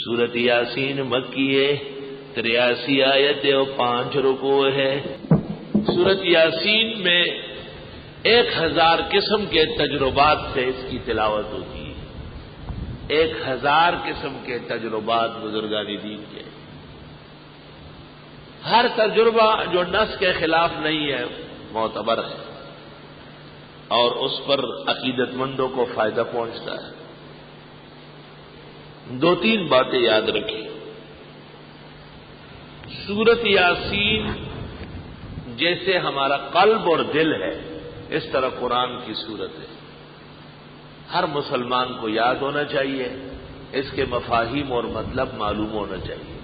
سورت یاسین مکی ہے، 83 آیتیں اور 5 رکوع ہے۔ سورت یاسین میں 1000 قسم کے تجربات سے اس کی تلاوت ہوتی ہے۔ 1000 قسم کے تجربات بزرگان دین کے، ہر تجربہ جو نص کے خلاف نہیں ہے معتبر ہے اور اس پر عقیدت مندوں کو فائدہ پہنچتا ہے۔ 2-3 باتیں یاد رکھیں۔ سورت یاسین جیسے ہمارا قلب اور دل ہے، اس طرح قرآن کی سورت ہے۔ ہر مسلمان کو یاد ہونا چاہیے، اس کے مفاہیم اور مطلب معلوم ہونا چاہیے۔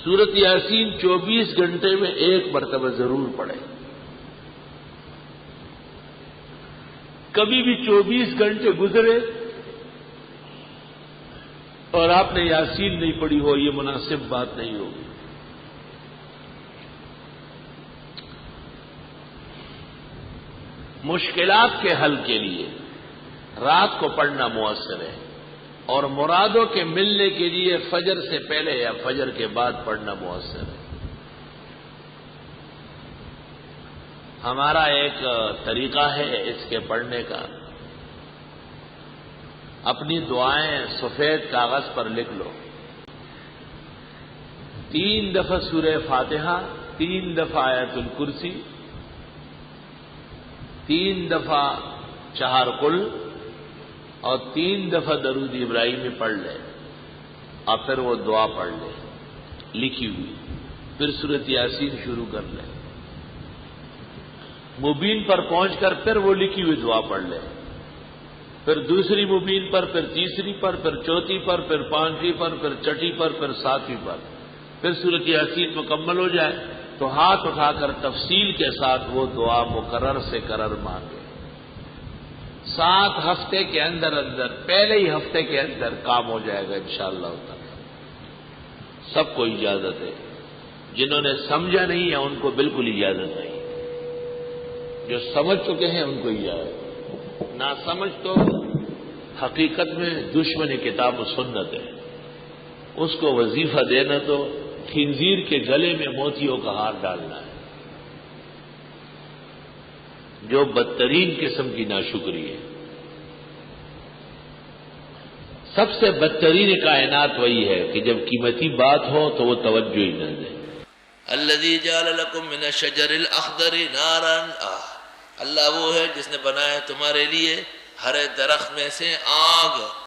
سورت یاسین 24 گھنٹے میں 1 مرتبہ ضرور پڑھیں۔ کبھی بھی 24 گھنٹے گزرے اور آپ نے یاسین نہیں پڑھی ہو، یہ مناسب بات نہیں ہوگی۔ مشکلات کے حل کے لیے رات کو پڑھنا مؤثر ہے، اور مرادوں کے ملنے کے لیے فجر سے پہلے یا فجر کے بعد پڑھنا مؤثر ہے۔ ہمارا ایک طریقہ ہے اس کے پڑھنے کا، اپنی دعائیں سفید کاغذ پر لکھ لو۔ 3 دفعہ سورہ فاتحہ، 3 دفعہ آیت الکرسی، 3 دفعہ 4 قل اور 3 دفعہ درود ابراہیمی پڑھ لے، اور پھر وہ دعا پڑھ لے لکھی ہوئی، پھر سورت یاسین شروع کر لے۔ مبین پر پہنچ کر پھر وہ لکھی ہوئی دعا پڑھ لے، پھر دوسری مبین پر، پھر تیسری پر، پھر چوتھی پر، پھر 5ویں پر، پھر چھٹی پر، پھر 7ویں پر، پھر سورت یاسین مکمل ہو جائے تو ہاتھ اٹھا کر تفصیل کے ساتھ وہ دعا مقرر سے قرر مانگے۔ 7 ہفتے کے اندر پہلے ہی ہفتے کے اندر کام ہو جائے گا انشاءاللہ تعالی۔ سب کو اجازت ہے، جنہوں نے سمجھا نہیں ہے ان کو بالکل اجازت نہیں، جو سمجھ چکے ہیں ان کو اجازت، نہ سمجھ تو حقیقت میں دشمن کتاب و سنت ہے، اس کو وظیفہ دینا تو خنزیر کے گلے میں موتیوں کا ہار ڈالنا ہے، جو بدترین قسم کی ناشکری ہے۔ سب سے بدترین کائنات وہی ہے کہ جب قیمتی بات ہو تو وہ توجہ ہی نہ دے۔ الذی جعل لکم من الشجر الاخضر نارا، اللہ وہ ہے جس نے بنایا تمہارے لیے ہرے درخت میں سے آگ۔